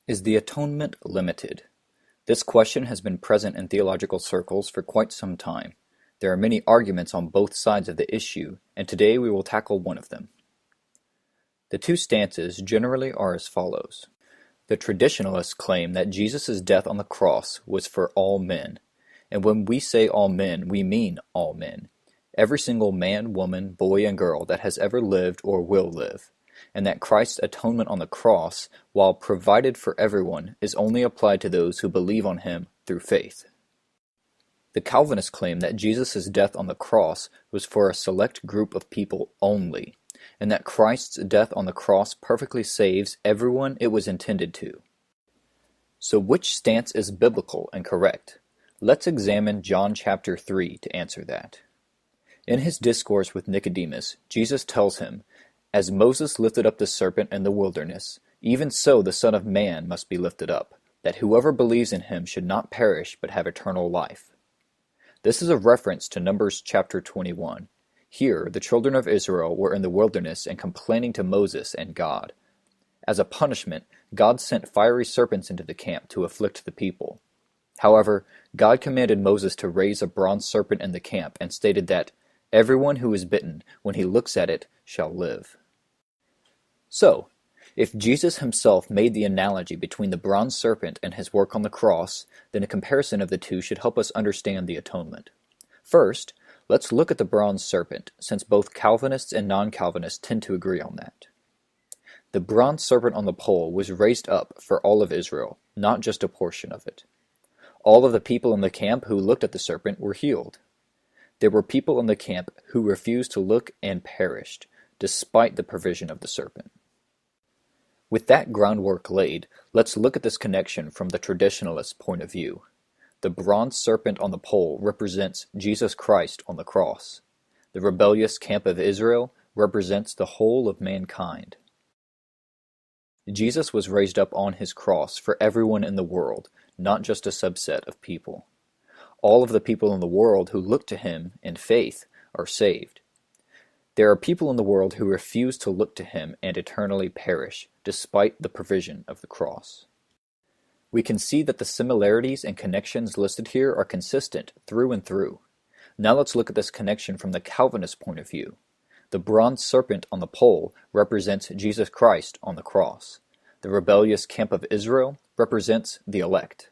Is the atonement limited? This question has been present in theological circles for quite some time. There are many arguments on both sides of the issue, and today we will tackle one of them. The two stances generally are as follows. The traditionalists claim that Jesus' death on the cross was for all men, and when we say all men, we mean all men. Every single man, woman, boy, and girl that has ever lived or will live, and that Christ's atonement on the cross, while provided for everyone, is only applied to those who believe on him through faith. The Calvinists claim that Jesus' death on the cross was for a select group of people only, and that Christ's death on the cross perfectly saves everyone it was intended to. So which stance is biblical and correct? Let's examine John chapter 3 to answer that. In his discourse with Nicodemus, Jesus tells him, "As Moses lifted up the serpent in the wilderness, even so the Son of Man must be lifted up, that whoever believes in him should not perish but have eternal life." This is a reference to Numbers chapter 21. Here, the children of Israel were in the wilderness and complaining to Moses and God. As a punishment, God sent fiery serpents into the camp to afflict the people. However, God commanded Moses to raise a bronze serpent in the camp and stated that, "Everyone who is bitten, when he looks at it, shall live." So, if Jesus himself made the analogy between the bronze serpent and his work on the cross, then a comparison of the two should help us understand the atonement. First, let's look at the bronze serpent, since both Calvinists and non-Calvinists tend to agree on that. The bronze serpent on the pole was raised up for all of Israel, not just a portion of it. All of the people in the camp who looked at the serpent were healed. There were people in the camp who refused to look and perished, despite the provision of the serpent. With that groundwork laid, let's look at this connection from the traditionalist point of view. The bronze serpent on the pole represents Jesus Christ on the cross. The rebellious camp of Israel represents the whole of mankind. Jesus was raised up on his cross for everyone in the world, not just a subset of people. All of the people in the world who look to him in faith are saved. There are people in the world who refuse to look to him and eternally perish, despite the provision of the cross. We can see that the similarities and connections listed here are consistent through and through. Now let's look at this connection from the Calvinist point of view. The bronze serpent on the pole represents Jesus Christ on the cross. The rebellious camp of Israel represents the elect.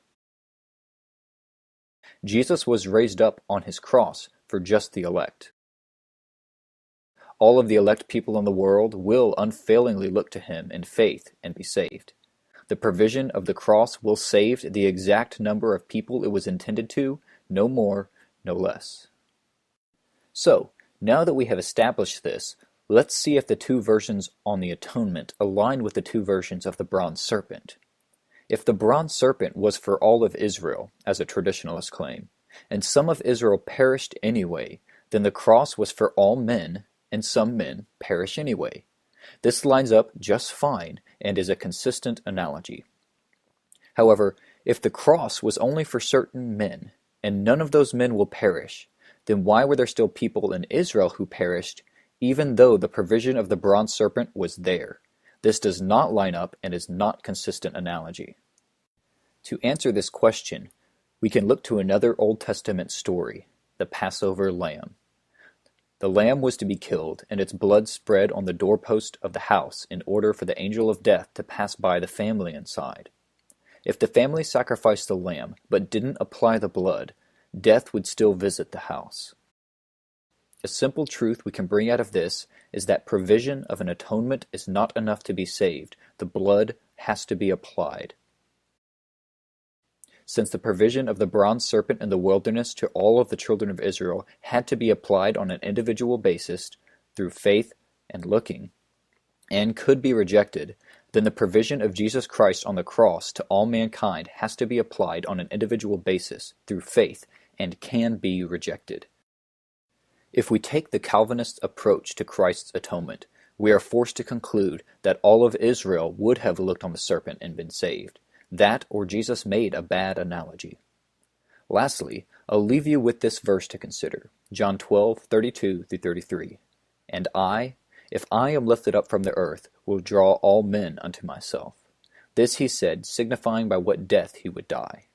Jesus was raised up on his cross for just the elect. All of the elect people in the world will unfailingly look to him in faith and be saved. The provision of the cross will save the exact number of people it was intended to, no more, no less. So, now that we have established this, let's see if the two versions on the atonement align with the two versions of the bronze serpent. If the bronze serpent was for all of Israel, as a traditionalist claim, and some of Israel perished anyway, then the cross was for all men, and some men perish anyway. This lines up just fine and is a consistent analogy. However, if the cross was only for certain men, and none of those men will perish, then why were there still people in Israel who perished, even though the provision of the bronze serpent was there? This does not line up and is not consistent analogy. To answer this question, we can look to another Old Testament story, the Passover lamb. The lamb was to be killed, and its blood spread on the doorpost of the house in order for the angel of death to pass by the family inside. If the family sacrificed the lamb but didn't apply the blood, death would still visit the house. A simple truth we can bring out of this is that provision of an atonement is not enough to be saved. The blood has to be applied. Since the provision of the bronze serpent in the wilderness to all of the children of Israel had to be applied on an individual basis through faith and looking, and could be rejected, then the provision of Jesus Christ on the cross to all mankind has to be applied on an individual basis through faith and can be rejected. If we take the Calvinist approach to Christ's atonement, we are forced to conclude that all of Israel would have looked on the serpent and been saved. That or Jesus made a bad analogy. Lastly, I'll leave you with this verse to consider, John 12:32-33. "And I, if I am lifted up from the earth, will draw all men unto myself. This he said, signifying by what death he would die.